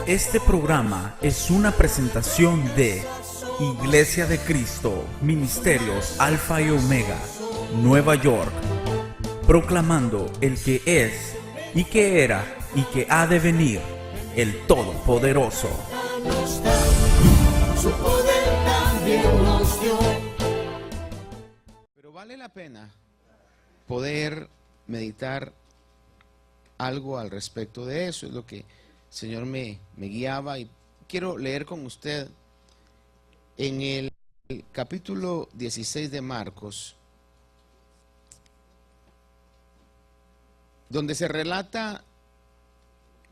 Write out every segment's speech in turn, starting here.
Este programa es una presentación de Iglesia de Cristo, Ministerios Alfa y Omega, Nueva York, proclamando el que es, y que era, y que ha de venir, el Todopoderoso. Su poder también nos dio. Pero vale la pena poder meditar algo al respecto de eso. Es lo que el Señor me guiaba, y quiero leer con usted en el capítulo 16 de Marcos, donde se relata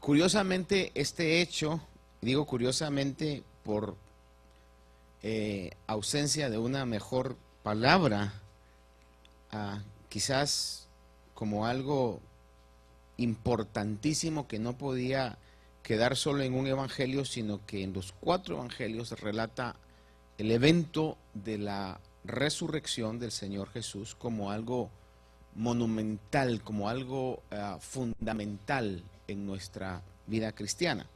curiosamente este hecho. Digo curiosamente por ausencia de una mejor palabra, quizás como algo importantísimo que no podía quedar solo en un evangelio, sino que en los 4 evangelios relata el evento de la resurrección del Señor Jesús como algo monumental, como algo fundamental en nuestra vida cristiana.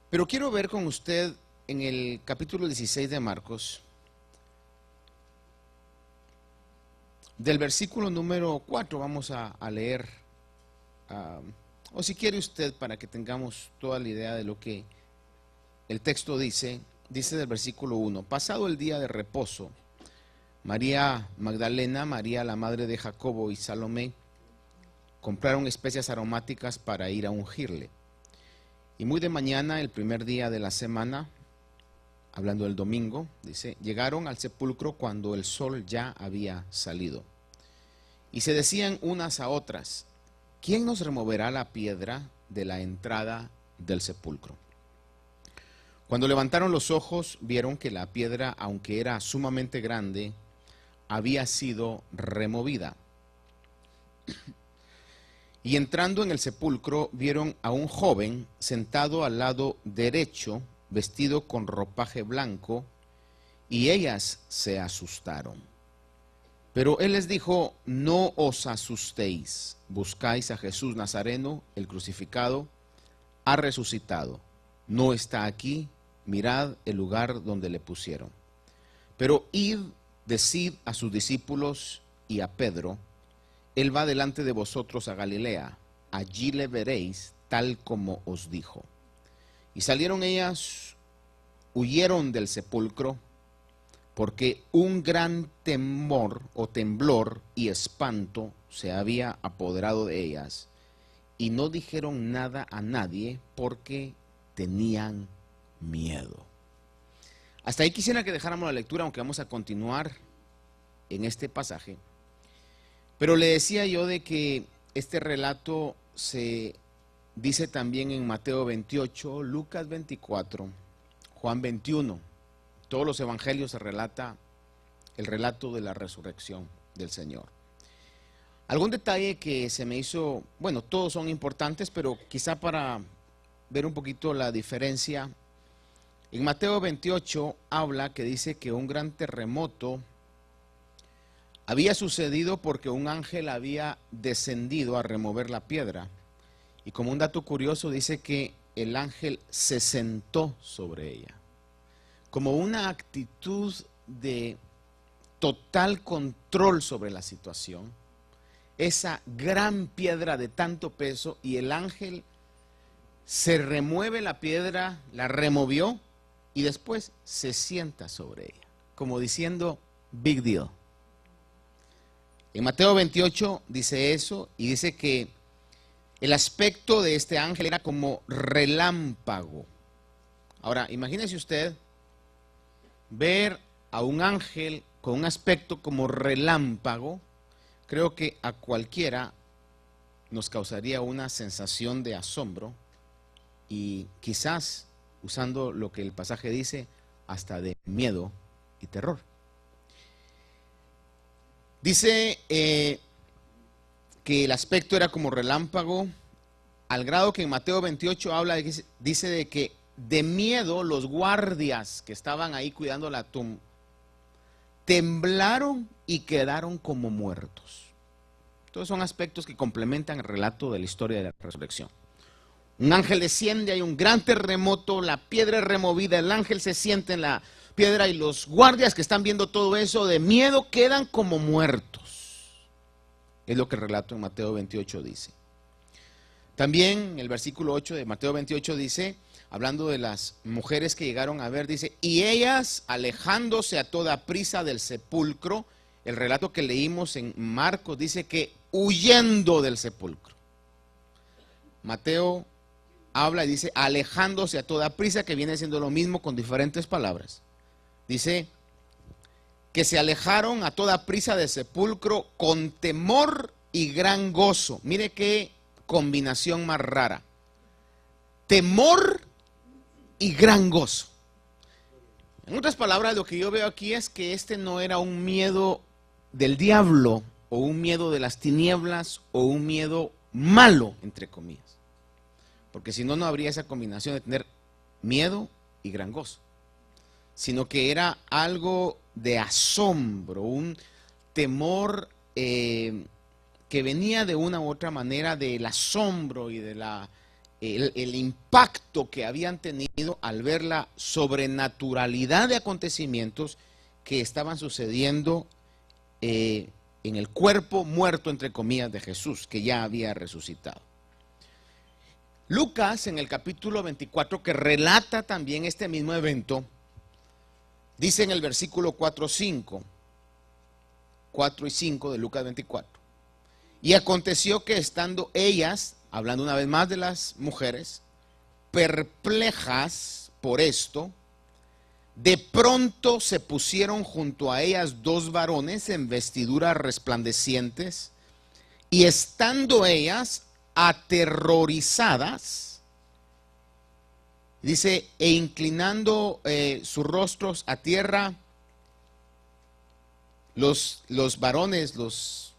Pero quiero ver con usted en el capítulo 16 de Marcos, del versículo número 4, vamos a leer, o si quiere usted, para que tengamos toda la idea de lo que el texto dice del versículo 1. Pasado el día de reposo, María Magdalena, María la madre de Jacobo y Salomé compraron especias aromáticas para ir a ungirle. Y muy de mañana, el primer día de la semana, hablando del domingo, dice, llegaron al sepulcro cuando el sol ya había salido. Y se decían unas a otras, ¿quién nos removerá la piedra de la entrada del sepulcro? Cuando levantaron los ojos, vieron que la piedra, aunque era sumamente grande, había sido removida. Y entrando en el sepulcro, vieron a un joven sentado al lado derecho, vestido con ropaje blanco, y ellas se asustaron. Pero él les dijo, no os asustéis, buscáis a Jesús Nazareno, el crucificado, ha resucitado, no está aquí, mirad el lugar donde le pusieron. Pero id, decid a sus discípulos y a Pedro, él va delante de vosotros a Galilea, allí le veréis tal como os dijo. Y salieron ellas, huyeron del sepulcro, porque un gran temor o temblor y espanto se había apoderado de ellas, y no dijeron nada a nadie porque tenían miedo. Hasta ahí quisiera que dejáramos la lectura, aunque vamos a continuar en este pasaje. Pero le decía yo de que este relato se dice también en Mateo 28, Lucas 24, Juan 21. Todos los evangelios se relata el relato de la resurrección del Señor. Algún detalle que se me hizo, bueno, todos son importantes, pero quizá para ver un poquito la diferencia. En Mateo 28 habla que dice que un gran terremoto había sucedido porque un ángel había descendido a remover la piedra. Y como un dato curioso dice que el ángel se sentó sobre ella, como una actitud de total control sobre la situación. Esa gran piedra de tanto peso, y el ángel se remueve la piedra, la removió y después se sienta sobre ella, como diciendo, big deal. En Mateo 28 dice eso, y dice que el aspecto de este ángel era como relámpago. Ahora, imagínese usted ver a un ángel con un aspecto como relámpago. Creo que a cualquiera nos causaría una sensación de asombro y quizás, usando lo que el pasaje dice, hasta de miedo y terror. Dice que el aspecto era como relámpago, al grado que en Mateo 28 habla, dice de que de miedo los guardias que estaban ahí cuidando la tumba temblaron y quedaron como muertos. Todos son aspectos que complementan el relato de la historia de la resurrección. Un ángel desciende, hay un gran terremoto, la piedra es removida, el ángel se siente en la piedra y los guardias que están viendo todo eso de miedo quedan como muertos. Es lo que el relato en Mateo 28 dice. También el versículo 8 de Mateo 28 dice, hablando de las mujeres que llegaron a ver, dice, y ellas alejándose a toda prisa del sepulcro, el relato que leímos en Marcos dice que huyendo del sepulcro. Mateo habla y dice alejándose a toda prisa, que viene siendo lo mismo con diferentes palabras. Dice que se alejaron a toda prisa del sepulcro con temor y gran gozo. Mire qué combinación más rara. Temor y gran gozo. En otras palabras, lo que yo veo aquí es que este no era un miedo del diablo o un miedo de las tinieblas o un miedo malo, entre comillas. Porque si no, no habría esa combinación de tener miedo y gran gozo. Sino que era algo de asombro, un temor que venía de una u otra manera del asombro y de el impacto que habían tenido al ver la sobrenaturalidad de acontecimientos que estaban sucediendo en el cuerpo muerto, entre comillas, de Jesús, que ya había resucitado. Lucas, en el capítulo 24, que relata también este mismo evento, dice en el versículo 4 y 5 de Lucas 24, y aconteció que estando ellas, hablando una vez más de las mujeres, perplejas por esto, de pronto se pusieron junto a ellas dos varones en vestiduras resplandecientes, y estando ellas aterrorizadas, dice, e inclinando sus rostros a tierra, los varones, los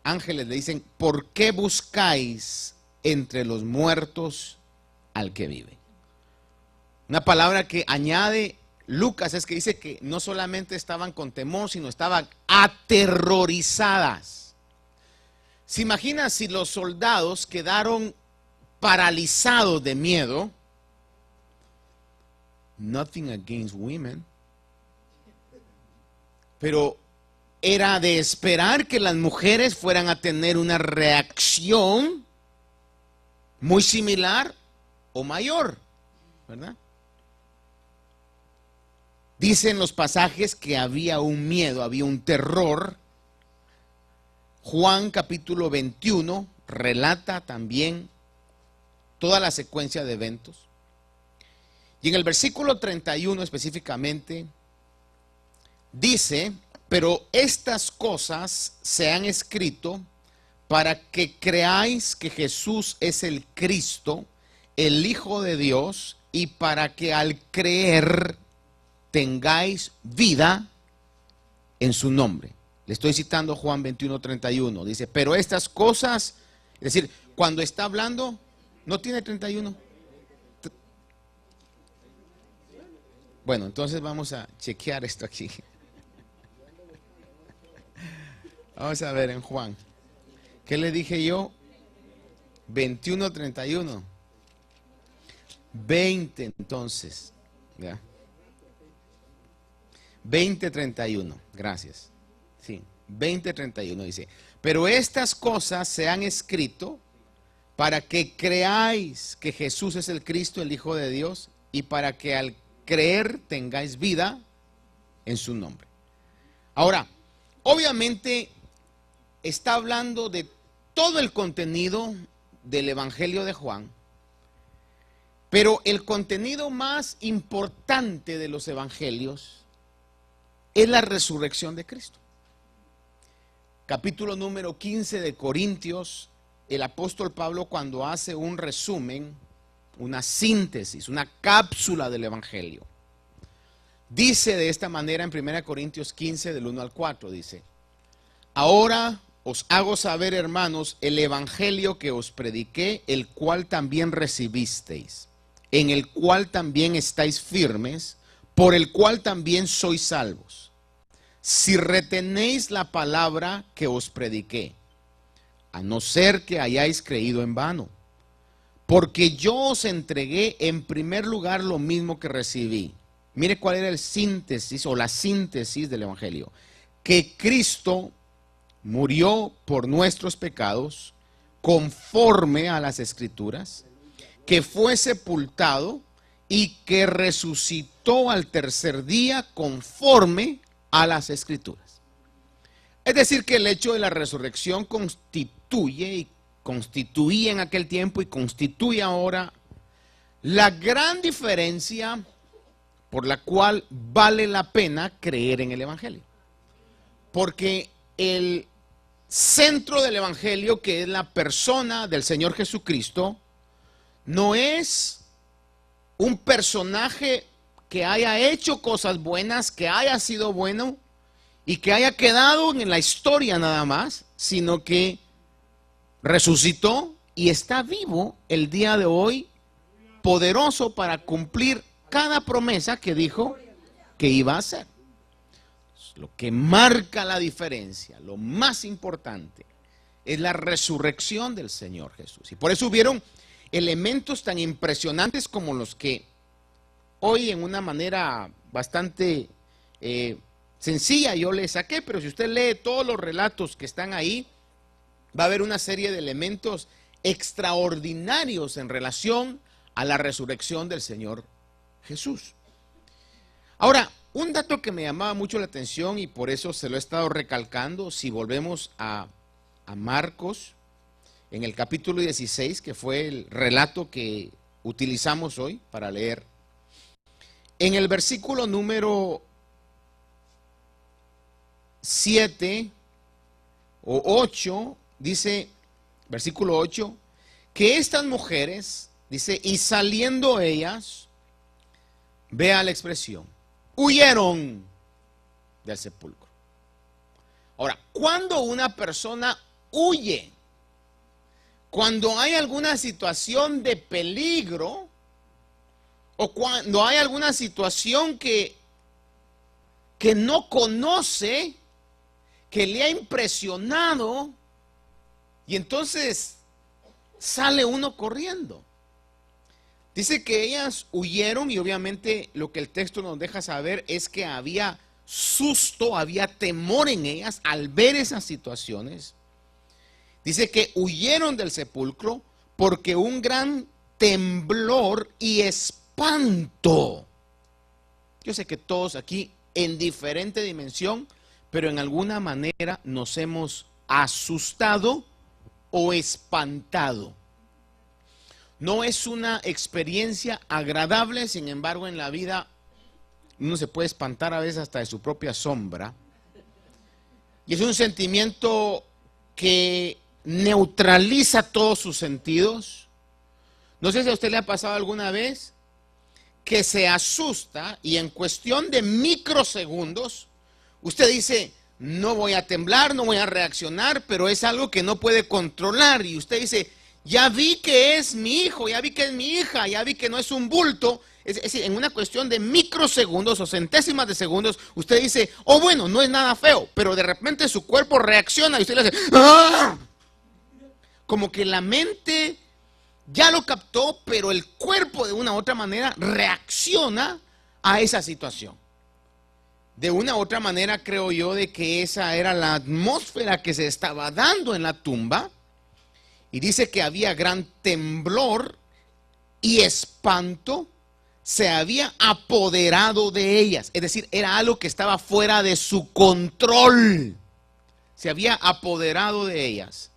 ángeles le dicen, ¿por qué buscáis entre los muertos al que vive? Una palabra que añade Lucas es que dice que no solamente estaban con temor, sino estaban aterrorizadas. ¿Se imagina si los soldados quedaron paralizados de miedo? Nothing against women. Pero era de esperar que las mujeres fueran a tener una reacción muy similar o mayor, ¿verdad? Dicen los pasajes que había un miedo, había un terror. Juan capítulo 21 relata también toda la secuencia de eventos. Y en el versículo 31 específicamente dice, pero estas cosas se han escrito para que creáis que Jesús es el Cristo, el Hijo de Dios, y para que al creer tengáis vida en su nombre. Le estoy citando Juan 21:31. Dice, pero estas cosas, es decir, cuando está hablando, no tiene 31. Bueno, entonces vamos a chequear esto aquí. Vamos a ver en Juan. ¿Qué le dije yo? 21:31. 20 entonces. ¿Ya? 20:31. Gracias. Sí, 20:31 dice, pero estas cosas se han escrito para que creáis que Jesús es el Cristo, el Hijo de Dios, y para que al creer tengáis vida en su nombre. Ahora, obviamente está hablando de todo el contenido del Evangelio de Juan, pero el contenido más importante de los evangelios es la resurrección de Cristo. Capítulo número 15 de Corintios, el apóstol Pablo, cuando hace un resumen, una síntesis, una cápsula del Evangelio, dice de esta manera en 1 Corintios 15, del 1 al 4, dice, ahora os hago saber, hermanos, el Evangelio que os prediqué, el cual también recibisteis, en el cual también estáis firmes, por el cual también sois salvos, si retenéis la palabra que os prediqué, a no ser que hayáis creído en vano. porque yo os entregué en primer lugar lo mismo que recibí. Mire cuál era el síntesis o la síntesis del Evangelio. Que Cristo murió por nuestros pecados conforme a las Escrituras, que fue sepultado y que resucitó al tercer día conforme a las Escrituras. Es decir, que el hecho de la resurrección constituía en aquel tiempo y constituye ahora la gran diferencia por la cual vale la pena creer en el Evangelio. Porque el centro del Evangelio, que es la persona del Señor Jesucristo, no es un personaje que haya hecho cosas buenas, que haya sido bueno y que haya quedado en la historia nada más, sino que resucitó y está vivo el día de hoy, poderoso para cumplir cada promesa que dijo que iba a hacer. Lo que marca la diferencia, lo más importante, es la resurrección del Señor Jesús. Y por eso hubieron elementos tan impresionantes como los que hoy en una manera bastante sencilla yo le saqué, pero si usted lee todos los relatos que están ahí, va a haber una serie de elementos extraordinarios en relación a la resurrección del Señor Jesús. Ahora, un dato que me llamaba mucho la atención y por eso se lo he estado recalcando, si volvemos a Marcos, en el capítulo 16, que fue el relato que utilizamos hoy para leer, en el versículo número 7 o 8, dice, versículo 8, que estas mujeres, dice, y saliendo ellas, vea la expresión, huyeron del sepulcro. Ahora, cuando una persona huye, cuando hay alguna situación de peligro, o cuando hay alguna situación que no conoce, que le ha impresionado, y entonces sale uno corriendo. Dice que ellas huyeron y obviamente lo que el texto nos deja saber es que había susto, había temor en ellas al ver esas situaciones. Dice que huyeron del sepulcro porque un gran temblor y espanto. Yo sé que todos aquí en diferente dimensión, pero en alguna manera nos hemos asustado o espantado. No es una experiencia agradable, sin embargo en la vida uno se puede espantar a veces hasta de su propia sombra. Y es un sentimiento que neutraliza todos sus sentidos. No sé si a usted le ha pasado alguna vez que se asusta y en cuestión de microsegundos usted dice, no voy a temblar, no voy a reaccionar, pero es algo que no puede controlar. Y usted dice, ya vi que es mi hijo, ya vi que es mi hija, ya vi que no es un bulto. Es decir, en una cuestión de microsegundos o centésimas de segundos, usted dice, oh bueno, no es nada feo, pero de repente su cuerpo reacciona y usted le hace, ¡ah! Como que la mente ya lo captó, pero el cuerpo de una u otra manera reacciona a esa situación. De una u otra manera creo yo de que esa era la atmósfera que se estaba dando en la tumba. Y dice que había gran temblor y espanto se había apoderado de ellas. Es decir, era algo que estaba fuera de su control. Se había apoderado de ellas.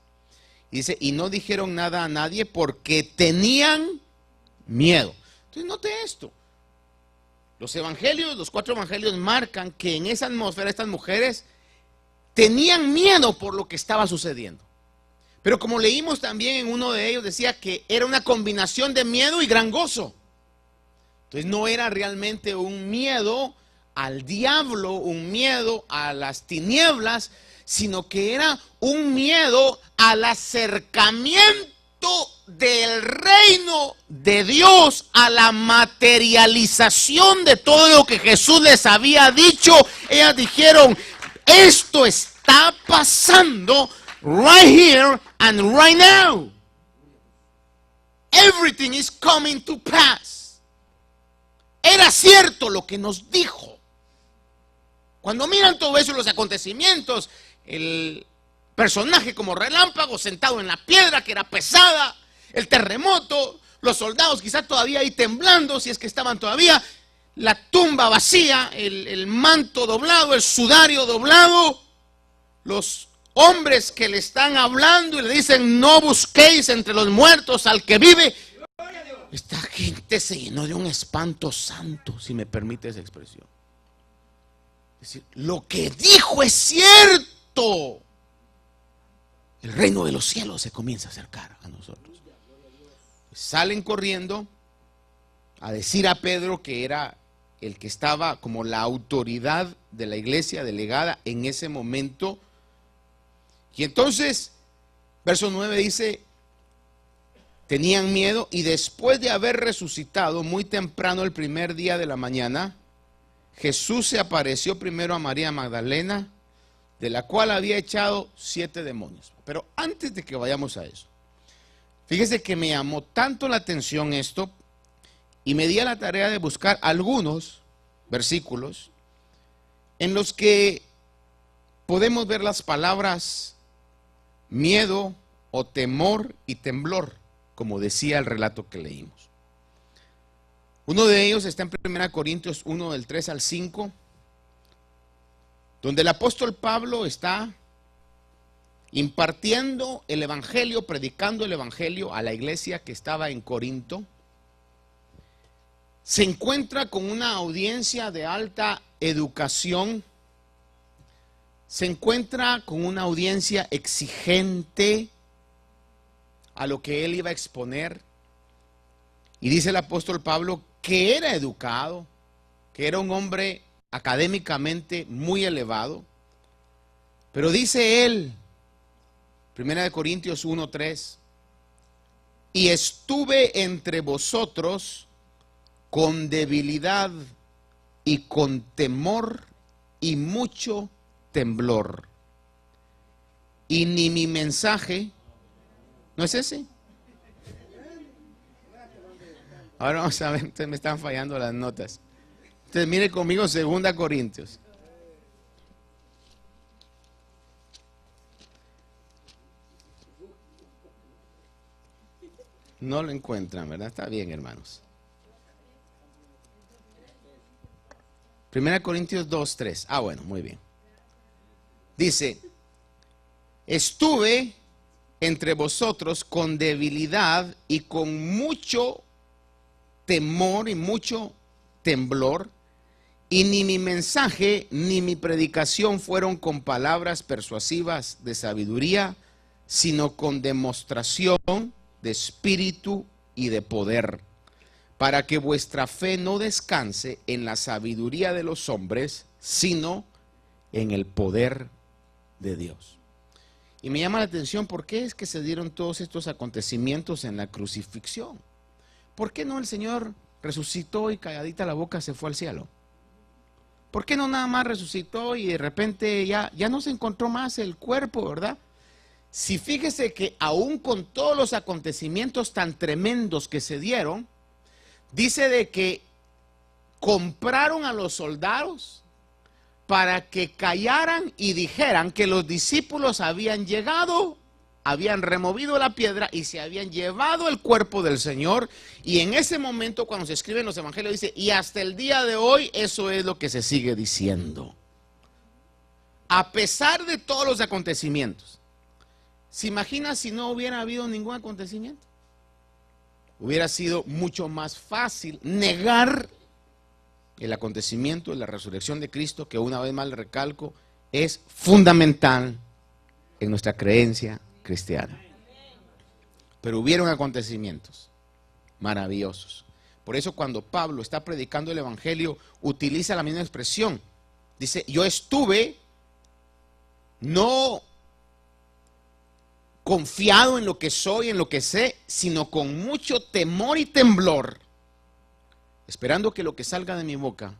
Y dice, y no dijeron nada a nadie porque tenían miedo. Entonces note esto. Los evangelios, los 4 evangelios marcan que en esa atmósfera estas mujeres tenían miedo por lo que estaba sucediendo. Pero como leímos también en uno de ellos, decía que era una combinación de miedo y gran gozo. Entonces no era realmente un miedo al diablo, un miedo a las tinieblas, sino que era un miedo al acercamiento del reino de Dios, a la materialización de todo lo que Jesús les había dicho. Ellas dijeron, esto está pasando right here and right now. everything is coming to pass. Era cierto lo que nos dijo. Cuando miran todo eso, los acontecimientos, el personaje como relámpago sentado en la piedra que era pesada, el terremoto, los soldados quizás todavía ahí temblando, si es que estaban todavía, la tumba vacía, el manto doblado, el sudario doblado, los hombres que le están hablando y le dicen: no busquéis entre los muertos al que vive. Esta gente se llenó de un espanto santo, si me permite esa expresión. Es decir, lo que dijo es cierto. El reino de los cielos se comienza a acercar a nosotros. Salen corriendo a decir a Pedro, que era el que estaba como la autoridad de la iglesia delegada en ese momento. Y entonces, verso 9 dice: tenían miedo, y después de haber resucitado muy temprano el primer día de la mañana, Jesús se apareció primero a María Magdalena, de la cual había echado 7 demonios. Pero antes de que vayamos a eso, fíjese que me llamó tanto la atención esto, y me di a la tarea de buscar algunos versículos en los que podemos ver las palabras miedo o temor y temblor, como decía el relato que leímos. Uno de ellos está en 1 Corintios 1, del 3 al 5, donde el apóstol Pablo está impartiendo el evangelio, predicando el evangelio a la iglesia que estaba en Corinto. Se encuentra con una audiencia de alta educación, se encuentra con una audiencia exigente a lo que él iba a exponer. Y dice el apóstol Pablo que era educado, que era un hombre académicamente muy elevado, pero dice él, 1 Corintios 1:3, y estuve entre vosotros con debilidad y con temor y mucho temblor. Y ni mi mensaje, ¿no es ese? Ahora vamos a ver, ustedes me están fallando las notas. Entonces mire conmigo 2 Corintios. No lo encuentran, ¿verdad? Está bien, hermanos. 1 Corintios 2:3. Ah, bueno, muy bien. Dice: estuve entre vosotros con debilidad y con mucho temor y mucho temblor, y ni mi mensaje ni mi predicación fueron con palabras persuasivas de sabiduría, sino con demostración de espíritu y de poder, para que vuestra fe no descanse en la sabiduría de los hombres, sino en el poder de Dios. Y me llama la atención, ¿por qué es que se dieron todos estos acontecimientos en la crucifixión? ¿Por qué no el Señor resucitó y calladita la boca se fue al cielo? ¿Por qué no nada más resucitó y de repente ya no se encontró más el cuerpo, verdad? Si fíjese que aún con todos los acontecimientos tan tremendos que se dieron, dice de que compraron a los soldados para que callaran y dijeran que los discípulos habían llegado, habían removido la piedra y se habían llevado el cuerpo del Señor. Y en ese momento, cuando se escriben los evangelios, dice: y hasta el día de hoy eso es lo que se sigue diciendo. A pesar de todos los acontecimientos. ¿Se imagina si no hubiera habido ningún acontecimiento? Hubiera sido mucho más fácil negar el acontecimiento de la resurrección de Cristo, que una vez más le recalco, es fundamental en nuestra creencia cristiana. Pero hubieron acontecimientos maravillosos. Por eso cuando Pablo está predicando el evangelio, utiliza la misma expresión. Dice: yo estuve no confiado en lo que soy, en lo que sé, sino con mucho temor y temblor, esperando que lo que salga de mi boca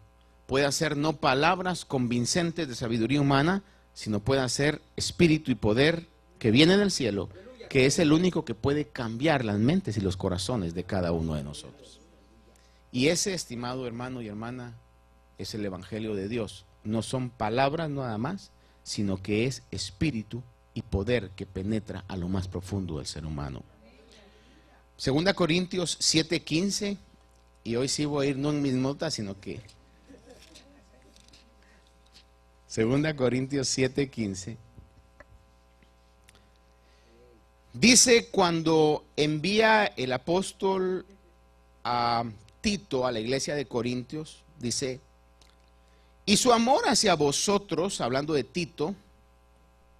pueda ser no palabras convincentes de sabiduría humana, sino pueda ser espíritu y poder que viene del cielo que es el único que puede cambiar las mentes y los corazones de cada uno de nosotros. Y ese, estimado hermano y hermana, es el Evangelio de Dios. No son palabras nada más, sino que es espíritu y poder que penetra a lo más profundo del ser humano. 2 Corintios 7:15, y hoy sí voy a ir no en mis notas, sino que 2 Corintios 7:15 dice, cuando envía el apóstol a Tito a la iglesia de Corintios, dice, y su amor hacia vosotros, hablando de Tito,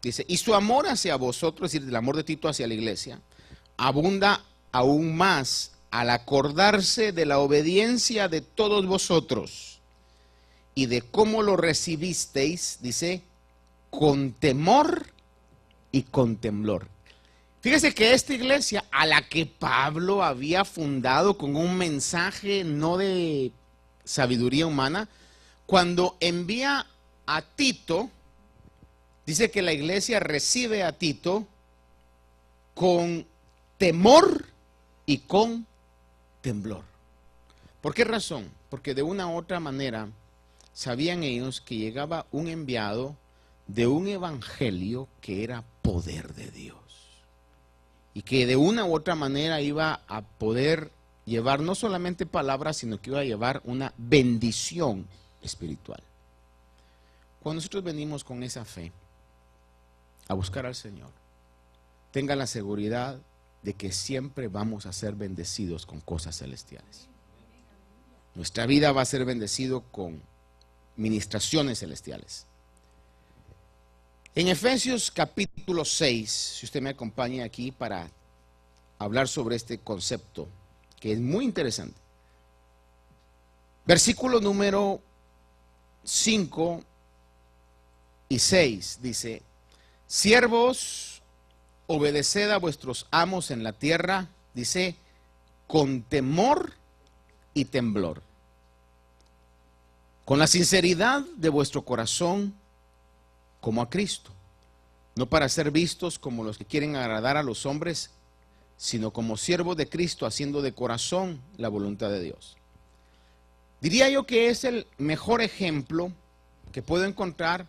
dice, y su amor hacia vosotros, es decir, el amor de Tito hacia la iglesia, abunda aún más al acordarse de la obediencia de todos vosotros y de cómo lo recibisteis, dice, con temor y con temblor. Fíjese que esta iglesia a la que Pablo había fundado con un mensaje no de sabiduría humana, cuando envía a Tito, dice que la iglesia recibe a Tito con temor y con temblor. ¿Por qué razón? Porque de una u otra manera sabían ellos que llegaba un enviado de un evangelio que era poder de Dios. Y que de una u otra manera iba a poder llevar no solamente palabras, sino que iba a llevar una bendición espiritual. Cuando nosotros venimos con esa fe a buscar al Señor, tengan la seguridad de que siempre vamos a ser bendecidos con cosas celestiales. Nuestra vida va a ser bendecido con ministraciones celestiales. En Efesios capítulo 6, si usted me acompaña aquí para hablar sobre este concepto, que es muy interesante. Versículo número 5 y 6 dice, siervos, obedeced a vuestros amos en la tierra, dice, con temor y temblor, con la sinceridad de vuestro corazón, como a Cristo, no para ser vistos como los que quieren agradar a los hombres, sino como siervos de Cristo, haciendo de corazón la voluntad de Dios. Diría yo que es el mejor ejemplo que puedo encontrar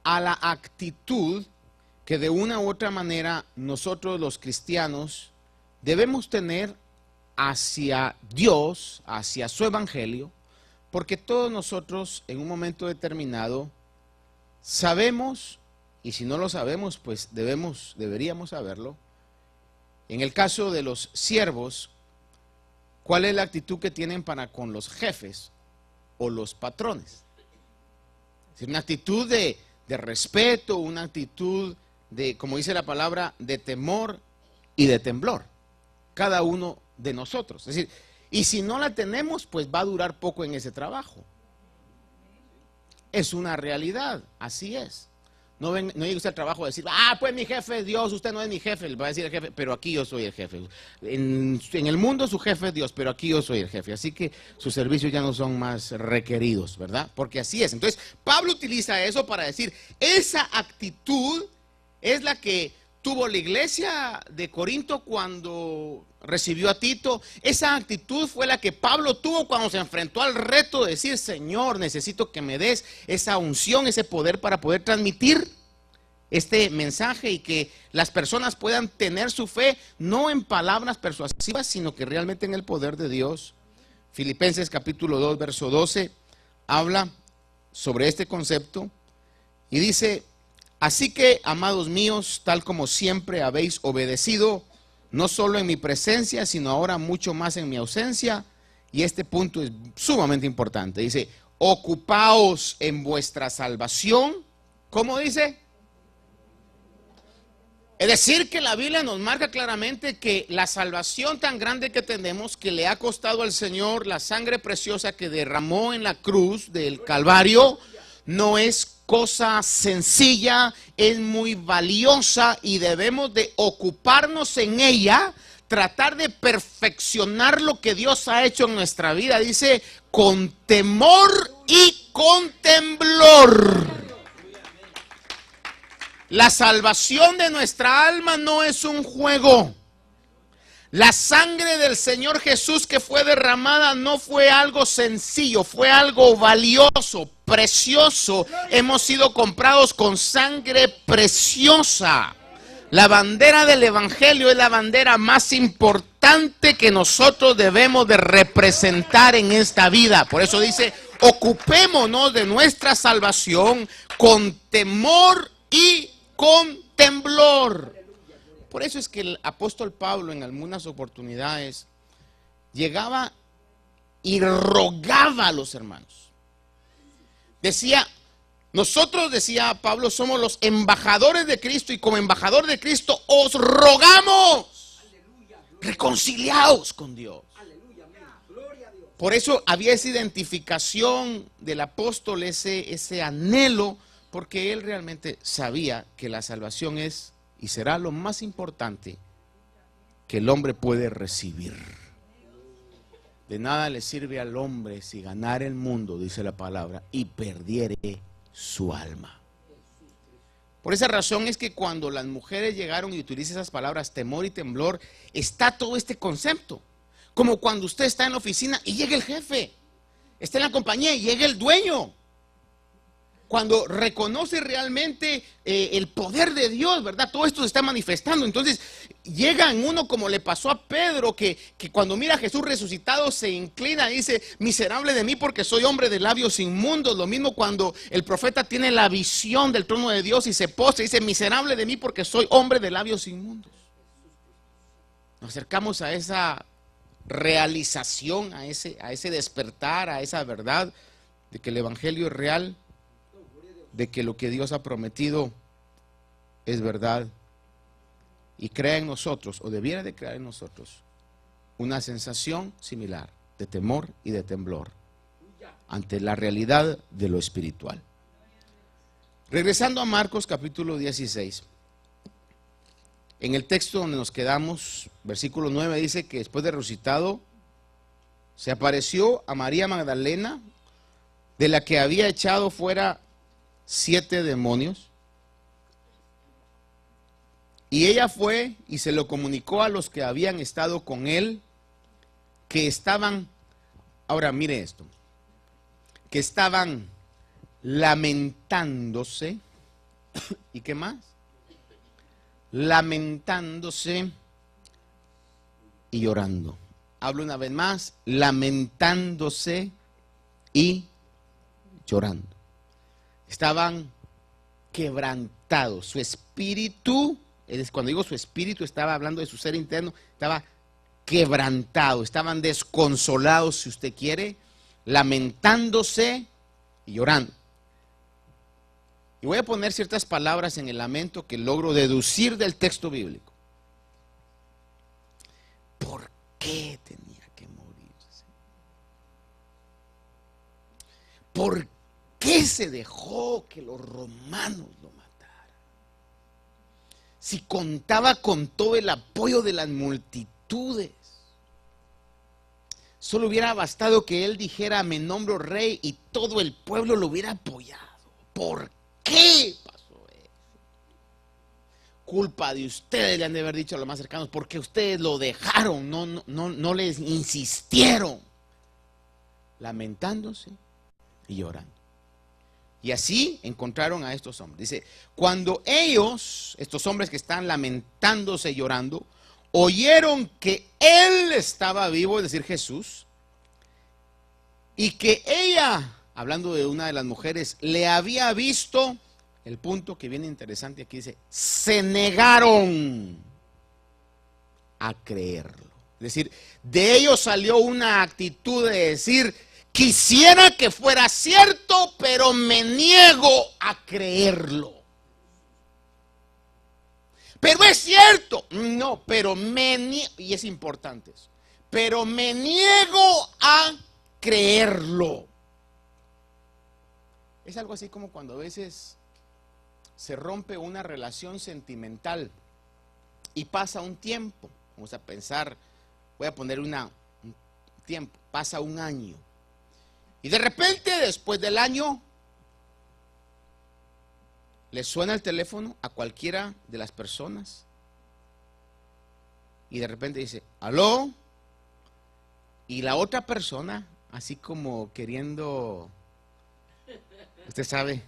a la actitud que de una u otra manera nosotros los cristianos debemos tener hacia Dios, hacia su evangelio, porque todos nosotros en un momento determinado sabemos, y si no lo sabemos, pues deberíamos saberlo. En el caso de los siervos, ¿cuál es la actitud que tienen para con los jefes o los patrones? Es decir, una actitud de respeto, una actitud de, como dice la palabra, de temor y de temblor. Cada uno de nosotros. Es decir, y si no la tenemos, pues va a durar poco en ese trabajo. Es una realidad, así es. No llegue usted al trabajo a decir, pues mi jefe es Dios, usted no es mi jefe, le va a decir el jefe, pero aquí yo soy el jefe. En el mundo su jefe es Dios, pero aquí yo soy el jefe. Así que sus servicios ya no son más requeridos, ¿verdad? Porque así es. Entonces, Pablo utiliza eso para decir, esa actitud es la que tuvo la iglesia de Corinto cuando recibió a Tito. Esa actitud fue la que Pablo tuvo cuando se enfrentó al reto de decir, Señor, necesito que me des esa unción, ese poder para poder transmitir este mensaje y que las personas puedan tener su fe, no en palabras persuasivas, sino que realmente en el poder de Dios. Filipenses capítulo 2, verso 12, habla sobre este concepto y dice, así que, amados míos, tal como siempre habéis obedecido, no solo en mi presencia, sino ahora mucho más en mi ausencia. Y este punto es sumamente importante. Dice, ocupaos en vuestra salvación. ¿Cómo dice? Es decir, que la Biblia nos marca claramente que la salvación tan grande que tenemos, que le ha costado al Señor la sangre preciosa que derramó en la cruz del Calvario, no es cosa sencilla, es muy valiosa y debemos de ocuparnos en ella, tratar de perfeccionar lo que Dios ha hecho en nuestra vida. Dice, con temor y con temblor. La salvación de nuestra alma no es un juego. La sangre del Señor Jesús que fue derramada no fue algo sencillo, fue algo valioso, precioso. Hemos sido comprados con sangre preciosa. La bandera del Evangelio es la bandera más importante que nosotros debemos de representar en esta vida. Por eso dice, ocupémonos de nuestra salvación con temor y con temblor. Por eso es que el apóstol Pablo en algunas oportunidades llegaba y rogaba a los hermanos. Decía, nosotros, decía Pablo, somos los embajadores de Cristo y como embajador de Cristo os rogamos, reconciliaos con Dios. Por eso había esa identificación del apóstol, ese anhelo, porque él realmente sabía que la salvación es y será lo más importante que el hombre puede recibir. De nada le sirve al hombre si ganara el mundo, dice la palabra, y perdiere su alma. Por esa razón es que cuando las mujeres llegaron y utilizan esas palabras temor y temblor, está todo este concepto. Como cuando usted está en la oficina y llega el jefe, está en la compañía y llega el dueño. Cuando reconoce realmente el poder de Dios, ¿verdad? Todo esto se está manifestando. Entonces llega en uno como le pasó a Pedro, que cuando mira a Jesús resucitado se inclina y dice, miserable de mí porque soy hombre de labios inmundos. Lo mismo cuando el profeta tiene la visión del trono de Dios y se postra y dice, miserable de mí porque soy hombre de labios inmundos. Nos acercamos a esa realización, a ese despertar, a esa verdad de que el evangelio es real, de que lo que Dios ha prometido es verdad, y crea en nosotros, o debiera de crear en nosotros, una sensación similar de temor y de temblor ante la realidad de lo espiritual. Regresando a Marcos capítulo 16, en el texto donde nos quedamos, versículo 9 dice que después de resucitado se apareció a María Magdalena, de la que había echado fuera 7 demonios, y ella fue y se lo comunicó a los que habían estado con él, que estaban, ahora mire esto, que estaban lamentándose. ¿Y qué más? Lamentándose y llorando. Hablo una vez más, lamentándose y llorando. Estaban quebrantados, su espíritu, cuando digo su espíritu, estaba hablando de su ser interno, estaba quebrantado, estaban desconsolados, si usted quiere, lamentándose y llorando. Y voy a poner ciertas palabras en el lamento que logro deducir del texto bíblico. ¿Por qué tenía que morirse? ¿Por qué se dejó que los romanos lo mataran? Si contaba con todo el apoyo de las multitudes, solo hubiera bastado que él dijera, me nombro rey, y todo el pueblo lo hubiera apoyado. ¿Por qué pasó eso? Culpa de ustedes, le han de haber dicho a los más cercanos, porque ustedes lo dejaron, no les insistieron, lamentándose y llorando. Y así encontraron a estos hombres. Dice, cuando ellos, estos hombres que están lamentándose y llorando, oyeron que él estaba vivo, es decir, Jesús, y que ella, hablando de una de las mujeres, le había visto, el punto que viene interesante aquí dice, se negaron a creerlo. Es decir, de ellos salió una actitud de decir, quisiera que fuera cierto, pero me niego a creerlo. Pero es cierto. No, pero me niego, y es importante eso, pero me niego a creerlo. Es algo así como cuando a veces se rompe una relación sentimental y pasa un tiempo. Vamos a pensar, voy a poner un tiempo, pasa un año. Y de repente, después del año, le suena el teléfono a cualquiera de las personas y de repente dice, aló, y la otra persona, así como queriendo, usted sabe,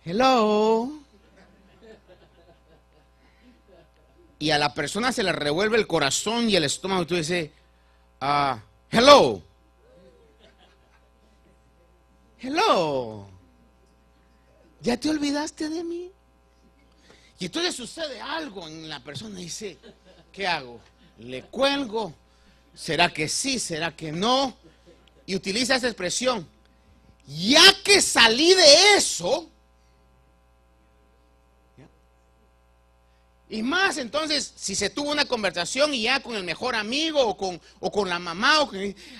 hello, y a la persona se le revuelve el corazón y el estómago y tú dices, hello, hello, ¿ya te olvidaste de mí? Y entonces sucede algo en la persona y dice, ¿qué hago? ¿Le cuelgo? ¿Será que sí? ¿Será que no? Y utiliza esa expresión. Ya que salí de eso, ¿ya? Y más entonces, si se tuvo una conversación y ya con el mejor amigo o con la mamá,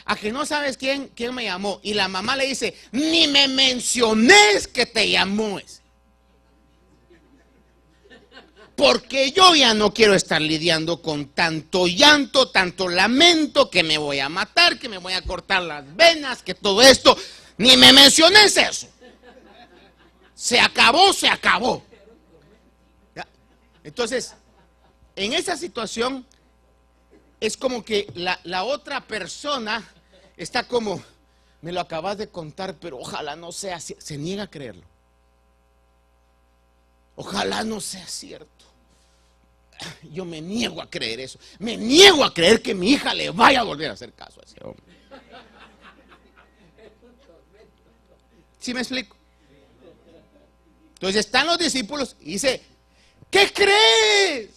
a que no sabes quién me llamó, y la mamá le dice, ni me menciones que te llamó ese. Porque yo ya no quiero estar lidiando con tanto llanto, tanto lamento, que me voy a matar, que me voy a cortar las venas, que todo esto, ni me menciones eso. Se acabó, se acabó. ¿Ya? Entonces, en esa situación, es como que la otra persona está como, me lo acabas de contar, pero ojalá no sea así. Se niega a creerlo. Ojalá no sea cierto. Yo me niego a creer eso. Me niego a creer que mi hija le vaya a volver a hacer caso a ese hombre. ¿Sí me explico? Entonces están los discípulos y dice, ¿qué crees?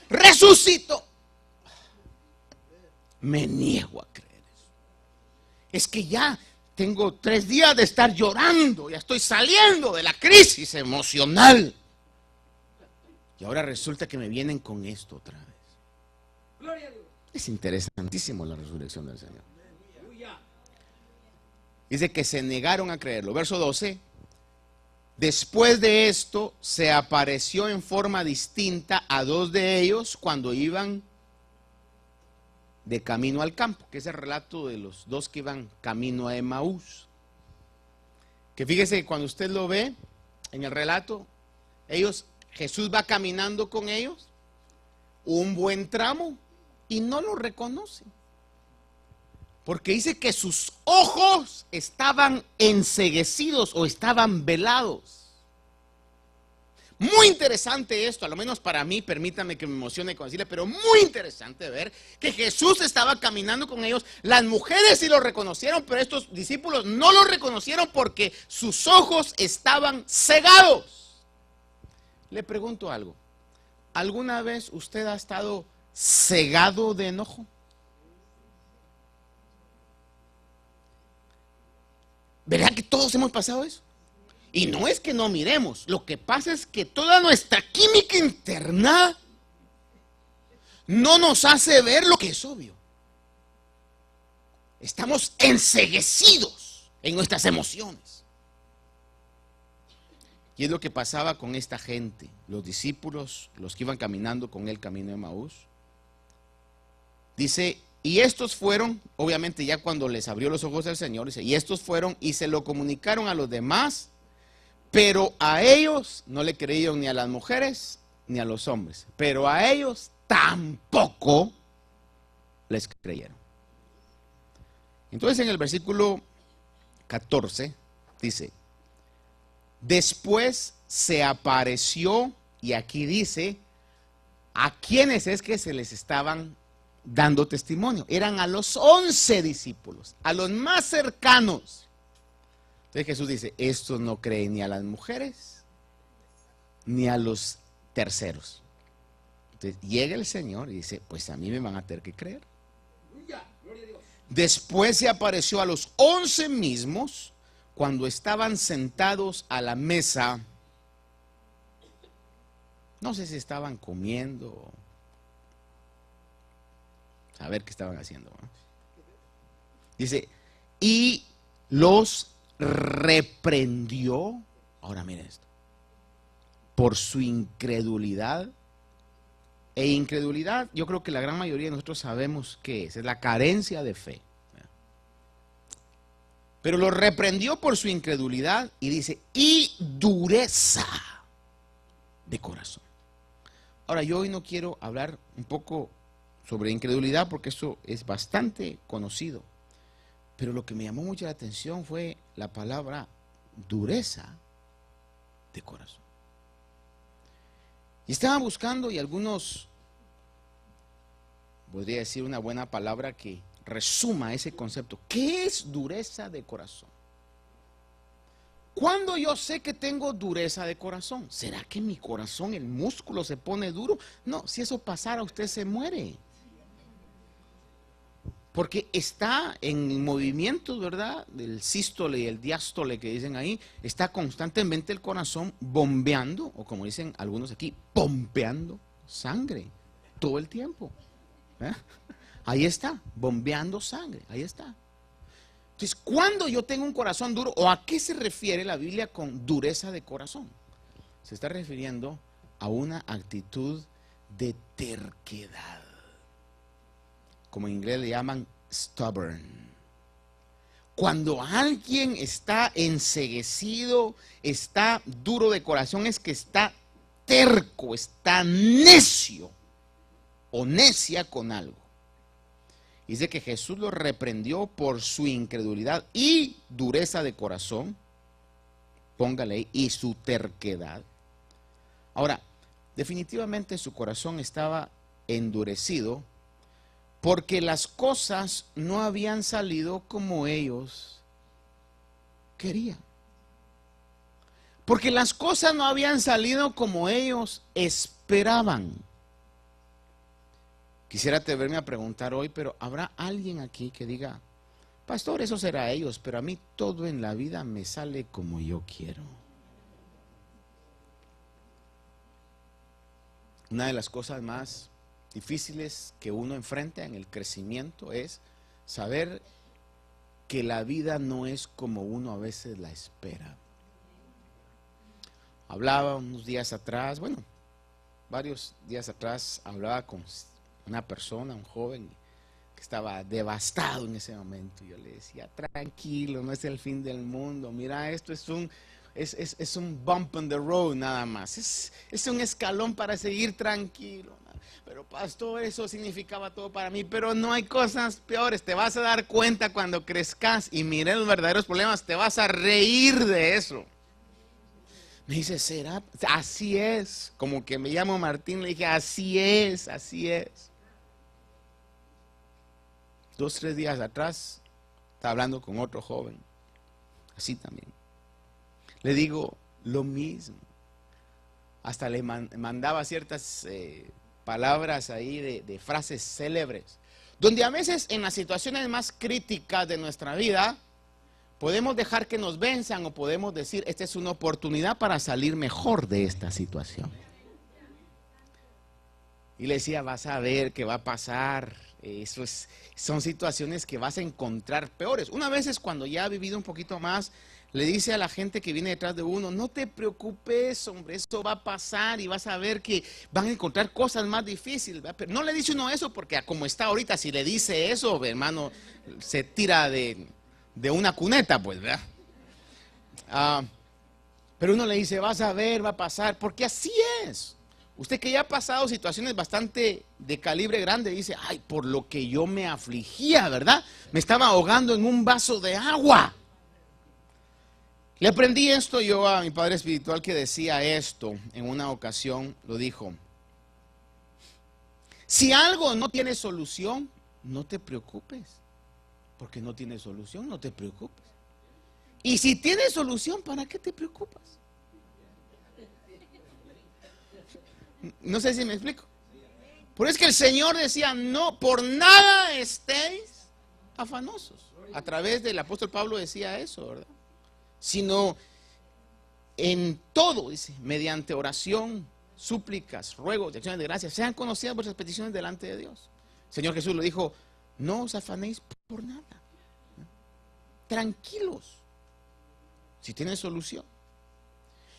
Resucitó. Me niego a creer eso. Es que ya tengo 3 días de estar llorando. Ya estoy saliendo de la crisis emocional. Y ahora resulta que me vienen con esto otra vez. Gloria a Dios. Es interesantísimo la resurrección del Señor. Dice que se negaron a creerlo. Verso 12. Después de esto se apareció en forma distinta a 2 de ellos cuando iban de camino al campo, que es el relato de los 2 que iban camino a Emaús. Que fíjese que cuando usted lo ve en el relato, Jesús va caminando con ellos un buen tramo y no lo reconocen. Porque dice que sus ojos estaban enceguecidos o estaban velados. Muy interesante esto, a lo menos para mí, permítame que me emocione con decirle, pero muy interesante ver que Jesús estaba caminando con ellos. Las mujeres sí lo reconocieron, pero estos discípulos no lo reconocieron porque sus ojos estaban cegados. Le pregunto algo, ¿alguna vez usted ha estado cegado de enojo? ¿Verdad que todos hemos pasado eso? Y no es que no miremos, lo que pasa es que toda nuestra química interna no nos hace ver lo que es obvio. Estamos enceguecidos en nuestras emociones. Y es lo que pasaba con esta gente, los discípulos, los que iban caminando con él camino de Emaús. Dice, y estos fueron, obviamente ya cuando les abrió los ojos el Señor, dice, y estos fueron y se lo comunicaron a los demás, pero a ellos no le creyeron ni a las mujeres ni a los hombres, pero a ellos tampoco les creyeron. Entonces en el versículo 14 dice, después se apareció, y aquí dice, ¿a quiénes es que se les estaban dando testimonio? Eran a los 11 discípulos, a los más cercanos. Entonces Jesús dice, estos no creen ni a las mujeres, ni a los terceros. Entonces llega el Señor y dice, pues a mí me van a tener que creer. Después se apareció a los 11 mismos, cuando estaban sentados a la mesa. No sé si estaban comiendo, a ver qué estaban haciendo, ¿no? Dice, y los reprendió. Ahora miren esto, por su incredulidad. E incredulidad, yo creo que la gran mayoría de nosotros sabemos qué es la carencia de fe. Pero lo reprendió por su incredulidad y dice, y dureza de corazón. Ahora, yo hoy no quiero hablar un poco sobre incredulidad porque eso es bastante conocido. Pero lo que me llamó mucho la atención fue la palabra dureza de corazón. Y estaba buscando y algunos, podría decir una buena palabra que resuma ese concepto. ¿Qué es dureza de corazón? ¿Cuándo yo sé que tengo dureza de corazón? ¿Será que mi corazón, el músculo se pone duro? No, si eso pasara usted se muere. Porque está en movimientos, ¿verdad? Del sístole y el diástole que dicen ahí, está constantemente el corazón bombeando, o como dicen algunos aquí, pompeando sangre todo el tiempo. ¿Eh? Ahí está, bombeando sangre, ahí está. Entonces, ¿cuándo yo tengo un corazón duro? ¿O a qué se refiere la Biblia con dureza de corazón? Se está refiriendo a una actitud de terquedad. Como en inglés le llaman stubborn. Cuando alguien está enceguecido, está duro de corazón, es que está terco, está necio o necia con algo. Dice que Jesús lo reprendió por su incredulidad y dureza de corazón, póngale ahí, y su terquedad. Ahora, definitivamente su corazón estaba endurecido porque las cosas no habían salido como ellos querían. Porque las cosas no habían salido como ellos esperaban. Quisiera atreverme a preguntar hoy, pero ¿habrá alguien aquí que diga, pastor, eso será ellos, pero a mí todo en la vida me sale como yo quiero? Una de las cosas más difíciles que uno enfrenta en el crecimiento es saber que la vida no es como uno a veces la espera. Hablaba unos días atrás, bueno, varios días atrás, hablaba con una persona, un joven, que estaba devastado en ese momento. Yo le decía, tranquilo, no es el fin del mundo, mira, esto es un bump on the road nada más, es un escalón para seguir tranquilo. Pero pastor, eso significaba todo para mí, pero no hay cosas peores, te vas a dar cuenta cuando crezcas y mires los verdaderos problemas, te vas a reír de eso. Me dice, ¿será? Así es, como que me llamo Martín, le dije, así es, así es. 2 o 3 días atrás, estaba hablando con otro joven, así también. Le digo lo mismo. Hasta le mandaba ciertas palabras ahí de frases célebres. Donde a veces en las situaciones más críticas de nuestra vida, podemos dejar que nos venzan o podemos decir, esta es una oportunidad para salir mejor de esta situación. Y le decía, vas a ver qué va a pasar. Son situaciones que vas a encontrar peores. Una vez es cuando ya ha vivido un poquito más, le dice a la gente que viene detrás de uno, no te preocupes, hombre, esto va a pasar y vas a ver que van a encontrar cosas más difíciles, ¿verdad? Pero no le dice uno eso porque como está ahorita, si le dice eso, hermano, se tira de una cuneta, pues, ¿verdad? Pero uno le dice, vas a ver, va a pasar, porque así es. Usted que ya ha pasado situaciones bastante de calibre grande, dice, ay, por lo que yo me afligía, ¿verdad? Me estaba ahogando en un vaso de agua. Le aprendí esto yo a mi padre espiritual que decía esto en una ocasión, lo dijo. Si algo no tiene solución, no te preocupes. Porque no tiene solución, no te preocupes. Y si tiene solución, ¿para qué te preocupas? No sé si me explico. Por eso es que el Señor decía, no, por nada estéis afanosos. A través del apóstol Pablo decía eso, ¿verdad? Sino en todo, dice, mediante oración, súplicas, ruegos, acciones de gracias, sean conocidas vuestras peticiones delante de Dios. El Señor Jesús lo dijo, no os afanéis por nada. Tranquilos, si tienen solución.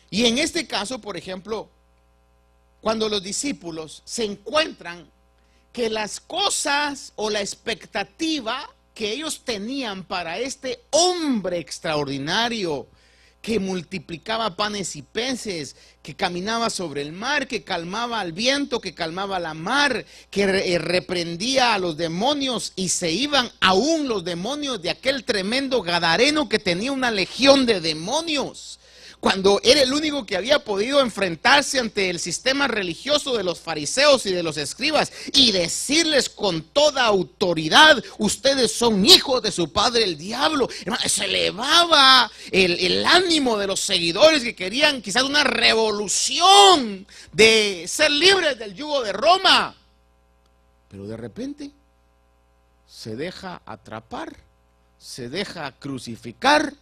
Y en este caso, por ejemplo, cuando los discípulos se encuentran que las cosas o la expectativa que ellos tenían para este hombre extraordinario, que multiplicaba panes y peces, que caminaba sobre el mar, que calmaba al viento, que calmaba la mar, que reprendía a los demonios, y se iban aún los demonios de aquel tremendo gadareno que tenía una legión de demonios, cuando era el único que había podido enfrentarse ante el sistema religioso de los fariseos y de los escribas y decirles con toda autoridad: ustedes son hijos de su padre el diablo. Hermano, se elevaba el ánimo de los seguidores que querían quizás una revolución de ser libres del yugo de Roma. Pero de repente se deja atrapar, se deja crucificar.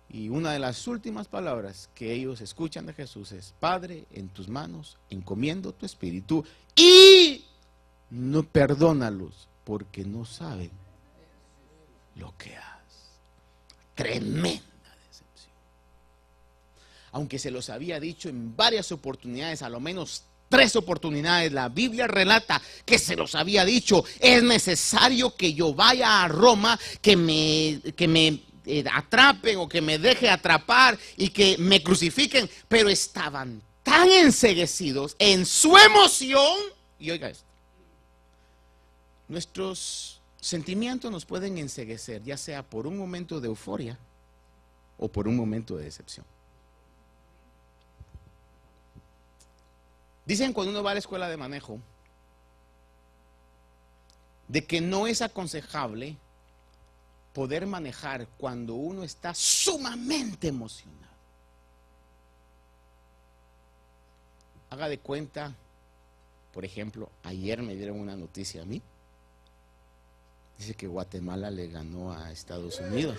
Y una de las últimas palabras que ellos escuchan de Jesús es: Padre, en tus manos encomiendo tu espíritu, y no, perdónalos porque no saben lo que hacen. Tremenda decepción. Aunque se los había dicho en varias oportunidades, a lo menos 3 oportunidades, la Biblia relata que se los había dicho: es necesario que yo vaya a Roma, que me atrapen o que me deje atrapar y que me crucifiquen. Pero estaban tan enceguecidos en su emoción. Y oiga esto: nuestros sentimientos nos pueden enceguecer, ya sea por un momento de euforia o por un momento de decepción. Dicen, cuando uno va a la escuela de manejo, de que no es aconsejable poder manejar cuando uno está sumamente emocionado. Haga de cuenta, por ejemplo, ayer me dieron una noticia a mí. Dice que Guatemala le ganó a Estados Unidos.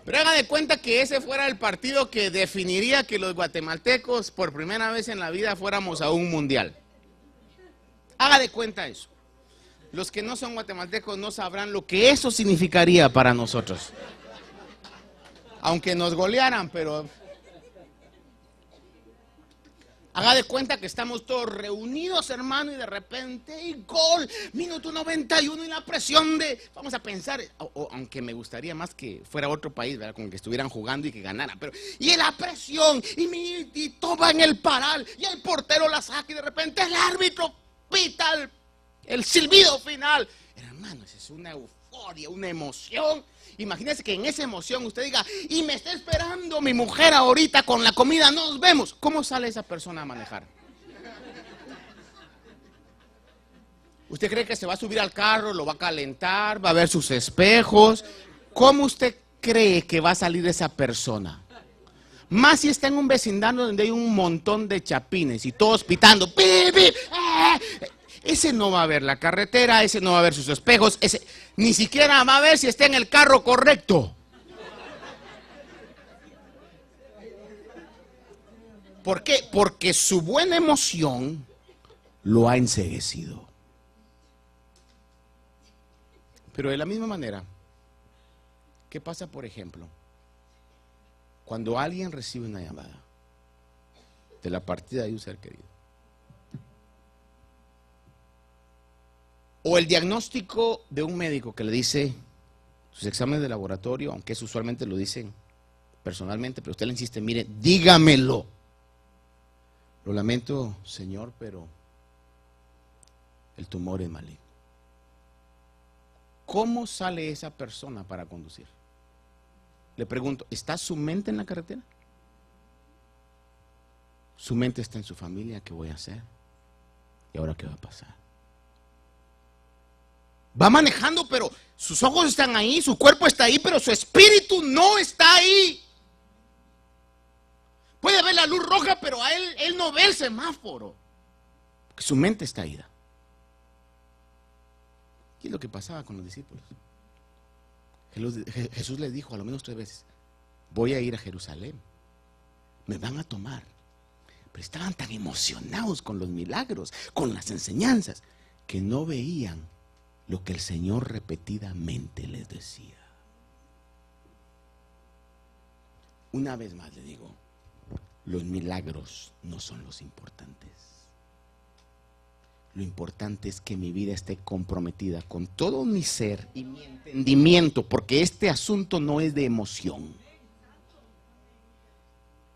Pero haga de cuenta que ese fuera el partido que definiría que los guatemaltecos por primera vez en la vida fuéramos a un mundial. Haga de cuenta eso. Los que no son guatemaltecos no sabrán lo que eso significaría para nosotros. Aunque nos golearan, pero haga de cuenta que estamos todos reunidos, hermano, y de repente, y gol, minuto 91, y la presión de, vamos a pensar, aunque me gustaría más que fuera otro país, ¿verdad? Como que estuvieran jugando y que ganaran, pero, y la presión, y toma en el paral, y el portero la saca, y de repente el árbitro pita el silbido final. Hermano, esa es una euforia, una emoción. Imagínese que en esa emoción usted diga: y me está esperando mi mujer ahorita con la comida, nos vemos. ¿Cómo sale esa persona a manejar? ¿Usted cree que se va a subir al carro, lo va a calentar, va a ver sus espejos? ¿Cómo usted cree que va a salir esa persona? Más si está en un vecindario donde hay un montón de chapines y todos pitando. ¡Pip, pip! Ese no va a ver la carretera, ese no va a ver sus espejos, ese ni siquiera va a ver si está en el carro correcto. ¿Por qué? Porque su buena emoción lo ha enceguecido. Pero de la misma manera, ¿qué pasa, por ejemplo, cuando alguien recibe una llamada de la partida de un ser querido? O el diagnóstico de un médico que le dice sus exámenes de laboratorio, aunque eso usualmente lo dicen personalmente, pero usted le insiste: mire, dígamelo. Lo lamento, señor, pero el tumor es maligno. ¿Cómo sale esa persona para conducir? Le pregunto, ¿está su mente en la carretera? Su mente está en su familia. ¿Qué voy a hacer? ¿Y ahora qué va a pasar? Va manejando, pero sus ojos están ahí, su cuerpo está ahí, pero su espíritu no está ahí. Puede ver la luz roja, pero a él no ve el semáforo, porque su mente está ida. ¿Qué es lo que pasaba con los discípulos? Jesús les dijo a lo menos 3 veces: voy a ir a Jerusalén, me van a tomar. Pero estaban tan emocionados con los milagros, con las enseñanzas, que no veían lo que el Señor repetidamente les decía. Una vez más le digo, los milagros no son los importantes. Lo importante es que mi vida esté comprometida con todo mi ser y mi entendimiento, porque este asunto no es de emoción.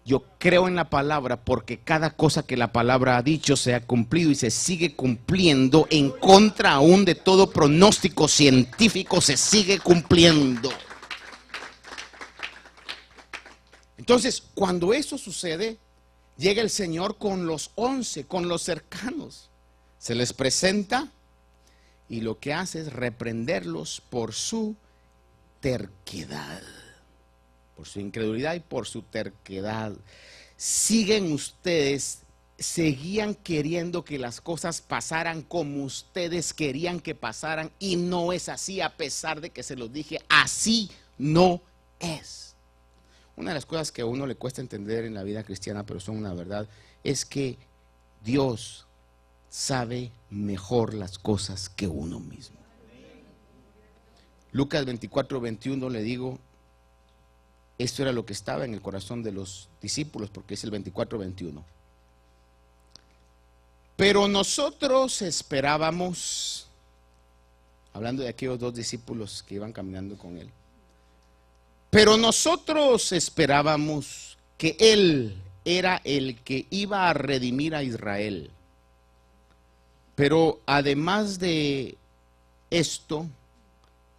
Yo creo en la palabra porque cada cosa que la palabra ha dicho se ha cumplido y se sigue cumpliendo en contra aún de todo pronóstico científico, se sigue cumpliendo. Entonces, cuando eso sucede, llega el Señor con los 11, con los cercanos. Se les presenta y lo que hace es reprenderlos por su terquedad, por su incredulidad y por su terquedad. Siguen ustedes, seguían queriendo que las cosas pasaran como ustedes querían que pasaran y no es así, a pesar de que se los dije, así no es. Una de las cosas que a uno le cuesta entender en la vida cristiana, pero son una verdad, es que Dios sabe mejor las cosas que uno mismo. Lucas 24:21 le digo, esto era lo que estaba en el corazón de los discípulos, porque es el 24:21. Pero nosotros esperábamos, hablando de aquellos dos discípulos que iban caminando con él, pero nosotros esperábamos que él era el que iba a redimir a Israel. Pero además de esto,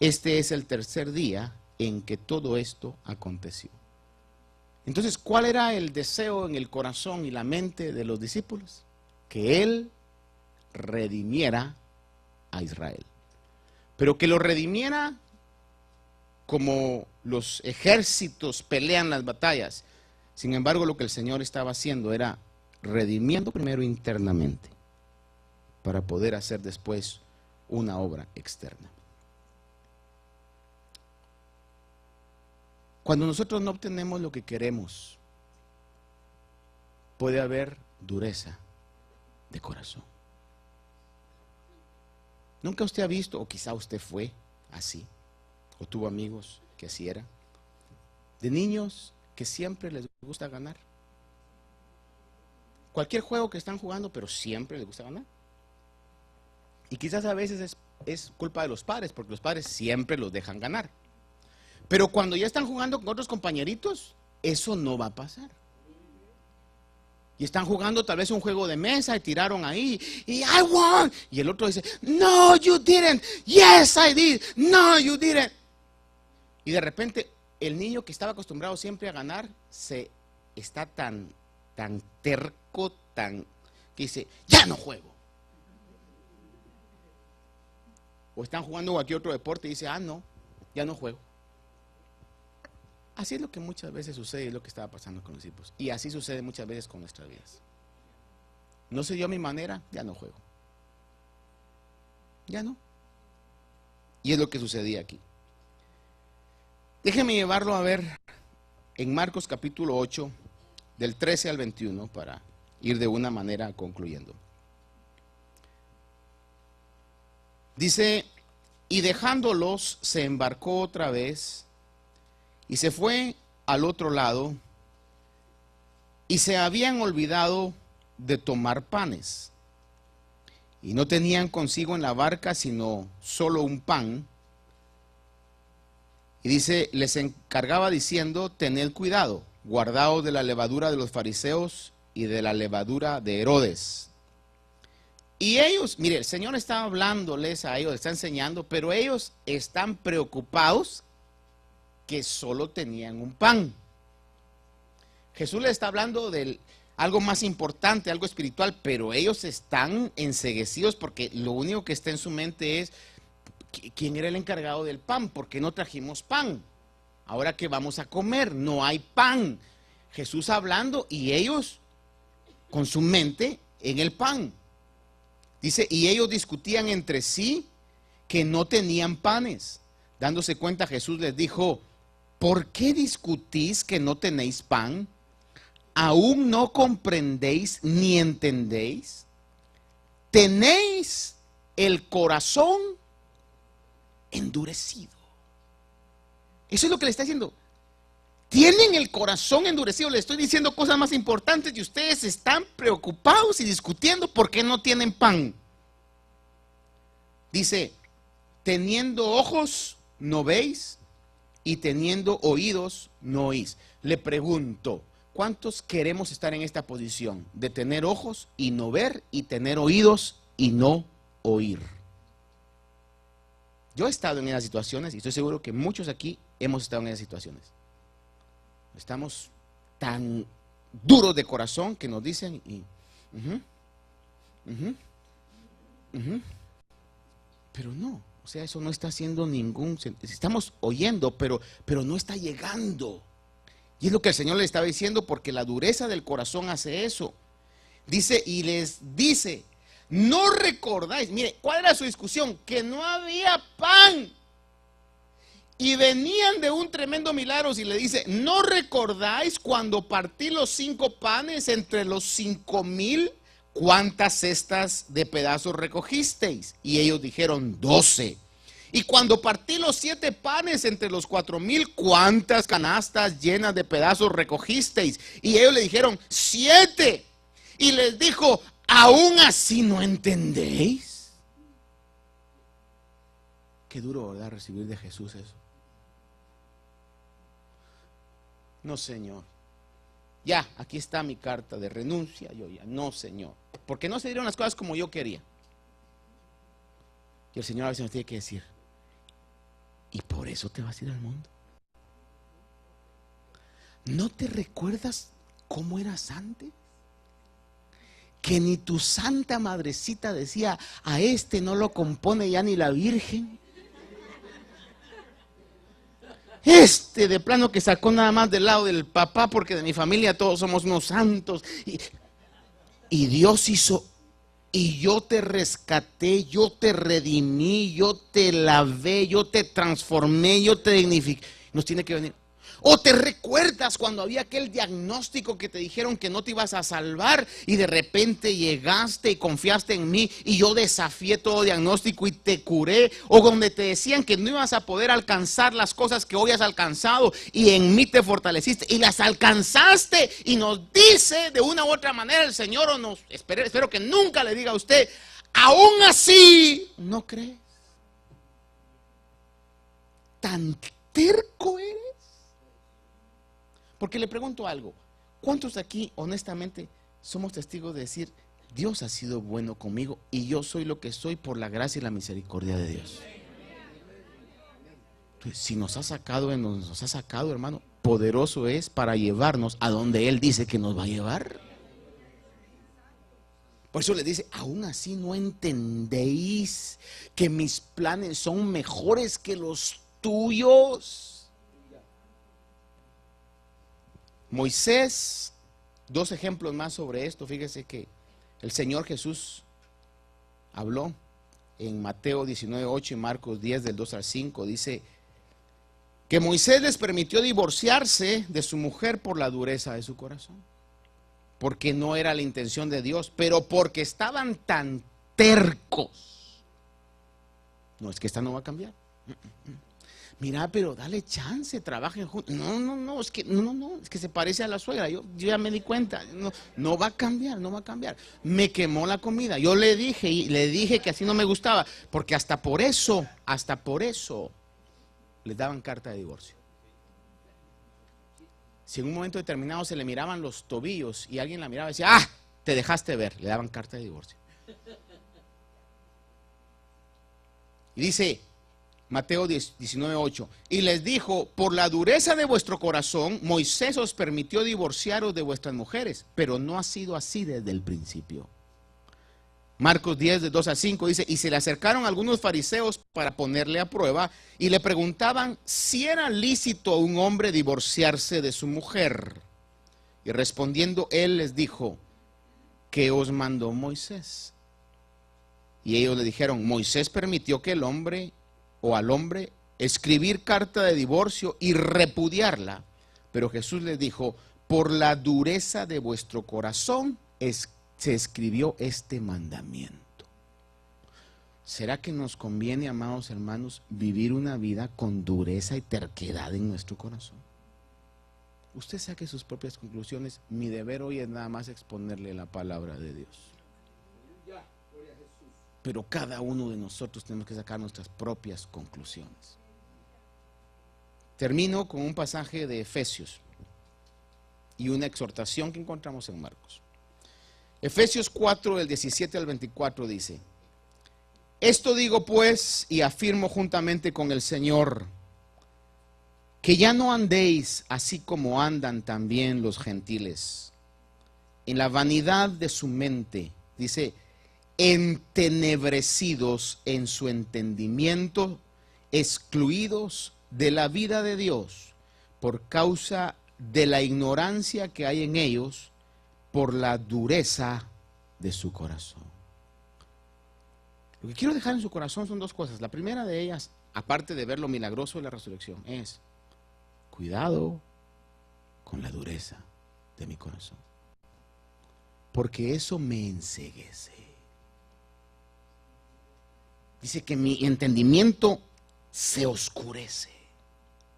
este es el tercer día en que todo esto aconteció. Entonces, ¿cuál era el deseo en el corazón y la mente de los discípulos? Que Él redimiera a Israel. Pero que lo redimiera como los ejércitos pelean las batallas. Sin embargo, lo que el Señor estaba haciendo era redimiendo primero internamente, para poder hacer después una obra externa. Cuando nosotros no obtenemos lo que queremos, puede haber dureza de corazón. ¿Nunca usted ha visto, o quizá usted fue así, o tuvo amigos que así eran, de niños que siempre les gusta ganar? Cualquier juego que están jugando, pero siempre les gusta ganar. Y quizás a veces es culpa de los padres, porque los padres siempre los dejan ganar. Pero cuando ya están jugando con otros compañeritos, eso no va a pasar. Y están jugando tal vez un juego de mesa y tiraron ahí, y I won. Y el otro dice, no, you didn't. Yes, I did. No, you didn't. Y de repente, el niño que estaba acostumbrado siempre a ganar, está tan terco, que dice, ya no juego. O están jugando cualquier otro deporte y dice, no, ya no juego. Así es lo que muchas veces sucede y es lo que estaba pasando con los discípulos. Y así sucede muchas veces con nuestras vidas. No se dio a mi manera, ya no juego. Ya no. Y es lo que sucedía aquí. Déjeme llevarlo a ver en Marcos capítulo 8, del 13 al 21, para ir de una manera concluyendo. Dice, y dejándolos se embarcó otra vez y se fue al otro lado y se habían olvidado de tomar panes y no tenían consigo en la barca sino solo un pan. Y dice, les encargaba diciendo, tened cuidado, guardaos de la levadura de los fariseos y de la levadura de Herodes. Y ellos, mire, el Señor está hablándoles a ellos, está enseñando, pero ellos están preocupados que solo tenían un pan. Jesús les está hablando de algo más importante, algo espiritual, pero ellos están enceguecidos porque lo único que está en su mente es, ¿quién era el encargado del pan? ¿Por qué no trajimos pan? Ahora que vamos a comer, no hay pan. Jesús hablando y ellos con su mente en el pan. Dice, y ellos discutían entre sí que no tenían panes. Dándose cuenta, Jesús les dijo, ¿por qué discutís que no tenéis pan? ¿Aún no comprendéis ni entendéis? ¿Tenéis el corazón endurecido? Eso es lo que le está diciendo. Tienen el corazón endurecido. Le estoy diciendo cosas más importantes y ustedes están preocupados y discutiendo por qué no tienen pan. Dice, teniendo ojos no veis y teniendo oídos no oís. Le pregunto, ¿cuántos queremos estar en esta posición de tener ojos y no ver y tener oídos y no oír? Yo he estado en esas situaciones y estoy seguro que muchos aquí hemos estado en esas situaciones. Estamos tan duros de corazón que nos dicen y pero no, o sea, eso no está haciendo ningún sentido. Estamos oyendo, pero no está llegando. Y es lo que el Señor le estaba diciendo, porque la dureza del corazón hace eso. Dice, y les dice, no recordáis. Mire, ¿cuál era su discusión? Que no había pan. Y venían de un tremendo milagro y le dice, ¿no recordáis cuando partí los 5 panes entre los 5,000? ¿Cuántas cestas de pedazos recogisteis? Y ellos dijeron 12. Y cuando partí los 7 panes entre los 4,000, ¿cuántas canastas llenas de pedazos recogisteis? Y ellos le dijeron 7. Y les dijo, ¿aún así no entendéis? Qué duro, ¿verdad? Recibir de Jesús eso. No, Señor. Ya, aquí está mi carta de renuncia. Yo ya, no, Señor. Porque no se dieron las cosas como yo quería. Y el Señor a veces nos tiene que decir, ¿y por eso te vas a ir al mundo? ¿No te recuerdas cómo eras antes? Que ni tu santa madrecita decía, a este no lo compone ya ni la Virgen. Este de plano que sacó nada más del lado del papá, porque de mi familia todos somos unos santos. Y Dios hizo, y yo te rescaté, yo te redimí, yo te lavé, yo te transformé, yo te dignifiqué. Nos tiene que venir. ¿O te recuerdas cuando había aquel diagnóstico que te dijeron que no te ibas a salvar y de repente llegaste y confiaste en mí y yo desafié todo diagnóstico y te curé? O donde te decían que no ibas a poder alcanzar las cosas que hoy has alcanzado y en mí te fortaleciste y las alcanzaste. Y nos dice de una u otra manera el Señor, o nos espero que nunca le diga a usted, aún así no crees. Tan terco eres. Porque le pregunto algo, ¿cuántos de aquí honestamente somos testigos de decir, Dios ha sido bueno conmigo y yo soy lo que soy por la gracia y la misericordia de Dios? Entonces, si nos ha sacado, hermano, poderoso es para llevarnos a donde Él dice que nos va a llevar. Por eso le dice, aún así no entendéis que mis planes son mejores que los tuyos. Moisés, 2 ejemplos más sobre esto. Fíjese que el Señor Jesús habló en Mateo 19:8 y Marcos 10 del 2 al 5. Dice que Moisés les permitió divorciarse de su mujer por la dureza de su corazón, porque no era la intención de Dios, pero porque estaban tan tercos. No, es que esta no va a cambiar. Mira, pero dale chance, trabajen juntos. No, es que se parece a la suegra. Yo ya me di cuenta. No va a cambiar, no va a cambiar. Me quemó la comida. Yo le dije que así no me gustaba, porque hasta por eso les daban carta de divorcio. Si en un momento determinado se le miraban los tobillos y alguien la miraba y decía, ¡ah! Te dejaste ver, le daban carta de divorcio. Y dice Mateo 19:8, y les dijo, por la dureza de vuestro corazón, Moisés os permitió divorciaros de vuestras mujeres, pero no ha sido así desde el principio. Marcos 10, de 2 a 5 dice, y se le acercaron algunos fariseos para ponerle a prueba y le preguntaban si era lícito a un hombre divorciarse de su mujer. Y respondiendo él les dijo, ¿qué os mandó Moisés? Y ellos le dijeron, Moisés permitió que el hombre o al hombre escribir carta de divorcio y repudiarla. Pero Jesús les dijo, por la dureza de vuestro corazón se escribió este mandamiento. ¿Será que nos conviene, amados hermanos, vivir una vida con dureza y terquedad en nuestro corazón? Usted saque sus propias conclusiones. Mi deber hoy es nada más exponerle la palabra de Dios. pero cada uno de nosotros tenemos que sacar nuestras propias conclusiones. Termino con un pasaje de Efesios y una exhortación que encontramos en Marcos. Efesios 4, del 17 al 24 dice: esto digo pues y afirmo juntamente con el Señor, que ya no andéis así como andan también los gentiles, en la vanidad de su mente, dice, entenebrecidos en su entendimiento, excluidos de la vida de Dios por causa de la ignorancia que hay en ellos, por la dureza de su corazón. Lo que quiero dejar en su corazón son dos cosas. La primera de ellas, aparte de ver lo milagroso de la resurrección, es: cuidado con la dureza de mi corazón, porque eso me enceguece. Dice que mi entendimiento se oscurece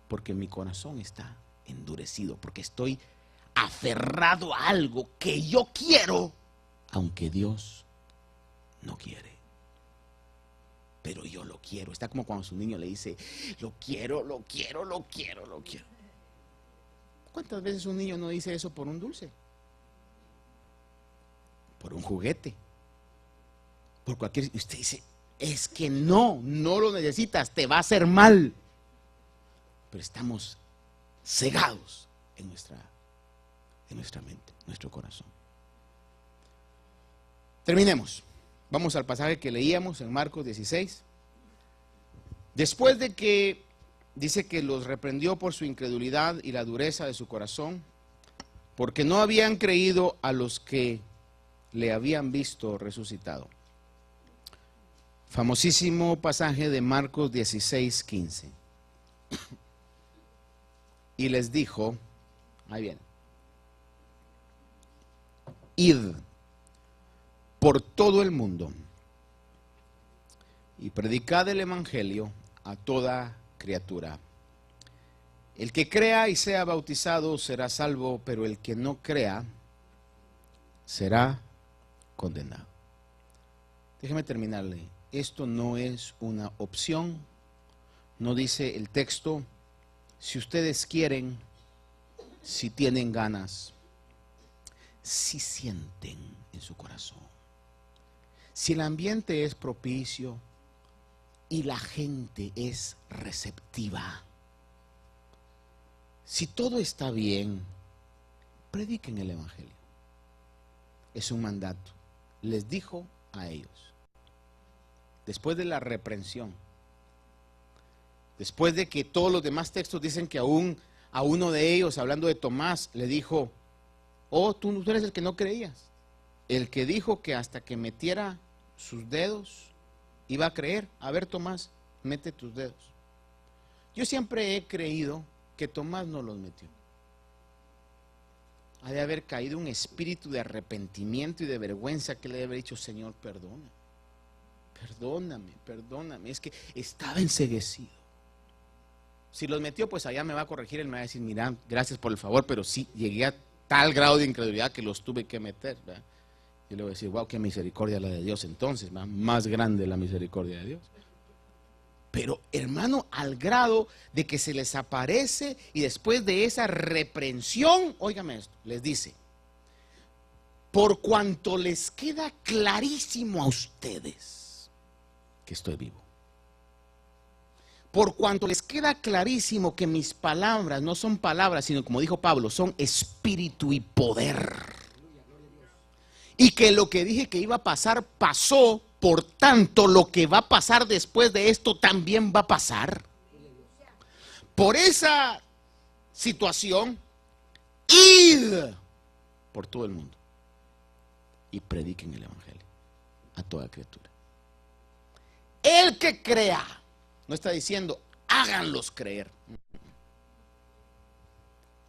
porque mi corazón está endurecido, porque estoy aferrado a algo que yo quiero, aunque Dios no quiere. Pero yo lo quiero. Está como cuando su niño le dice: lo quiero, lo quiero, lo quiero, lo quiero. ¿Cuántas veces un niño no dice eso por un dulce? Por un juguete, por cualquier... Y usted dice: es que no lo necesitas, te va a hacer mal. Pero estamos cegados en nuestra mente, nuestro corazón. Terminemos. Vamos al pasaje que leíamos en Marcos 16. Después de que dice que los reprendió por su incredulidad y la dureza de su corazón, porque no habían creído a los que le habían visto resucitado. Famosísimo pasaje de Marcos 16, 15. Y les dijo, ahí viene: id por todo el mundo y predicad el evangelio a toda criatura. El que crea y sea bautizado será salvo, pero el que no crea será condenado. Déjeme terminarle. Esto no es una opción. No dice el texto: si ustedes quieren, si tienen ganas, si sienten en su corazón, si el ambiente es propicio y la gente es receptiva, si todo está bien, prediquen el evangelio. Es un mandato. Les dijo a ellos, después de la reprensión, después de que todos los demás textos dicen que aún a uno de ellos, hablando de Tomás, le dijo: oh, tú eres el que no creías, el que dijo que hasta que metiera sus dedos iba a creer. A ver, Tomás, mete tus dedos. Yo siempre he creído que Tomás no los metió. Ha de haber caído un espíritu de arrepentimiento y de vergüenza que le debe haber dicho: Señor, perdóname, es que estaba enceguecido. Si los metió, pues allá me va a corregir, él me va a decir: mira, gracias por el favor, pero sí, llegué a tal grado de incredulidad que los tuve que meter, ¿verdad? Yo le voy a decir: wow, qué misericordia la de Dios entonces, ¿verdad? Más grande la misericordia de Dios. Pero hermano, al grado de que se les aparece y después de esa reprensión, óigame esto, les dice: por cuanto les queda clarísimo a ustedes que estoy vivo, por cuanto les queda clarísimo que mis palabras no son palabras, sino, como dijo Pablo, son espíritu y poder, y que lo que dije que iba a pasar pasó, por tanto lo que va a pasar después de esto también va a pasar. Por esa situación, id por todo el mundo y prediquen el evangelio a toda criatura. El que crea, no está diciendo háganlos creer.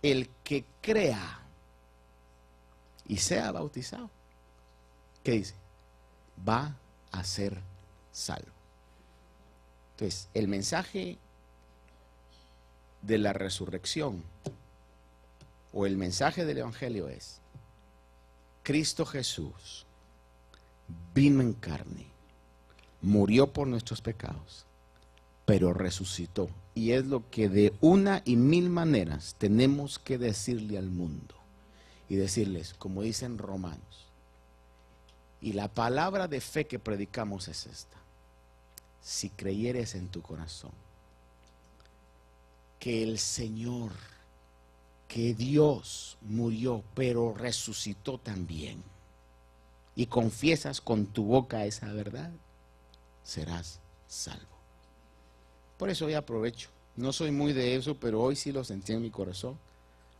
El que crea y sea bautizado, ¿qué dice? Va a ser salvo. Entonces, el mensaje de la resurrección o el mensaje del evangelio es: Cristo Jesús vino en carne, murió por nuestros pecados, pero resucitó. Y es lo que de una y mil maneras tenemos que decirle al mundo. Y decirles, como dicen Romanos, y la palabra de fe que predicamos es esta: si creyeres en tu corazón que el Señor, que Dios murió, pero resucitó también, y confiesas con tu boca esa verdad, serás salvo. Por eso hoy aprovecho, no soy muy de eso, pero hoy sí lo sentí en mi corazón,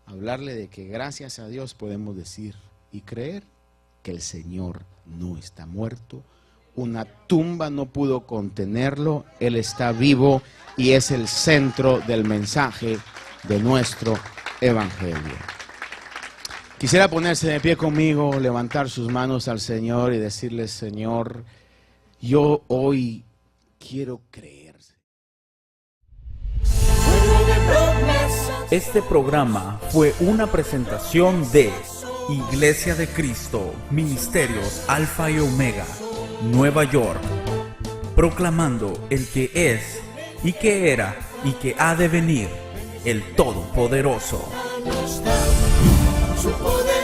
hablarle de que gracias a Dios podemos decir y creer que el Señor no está muerto, una tumba no pudo contenerlo, Él está vivo y es el centro del mensaje de nuestro Evangelio. Quisiera ponerse de pie conmigo, levantar sus manos al Señor y decirle: Señor, yo hoy quiero creer. Este programa fue una presentación de Iglesia de Cristo, Ministerios Alfa y Omega, Nueva York, proclamando el que es, y que era, y que ha de venir, el Todopoderoso. Su poder.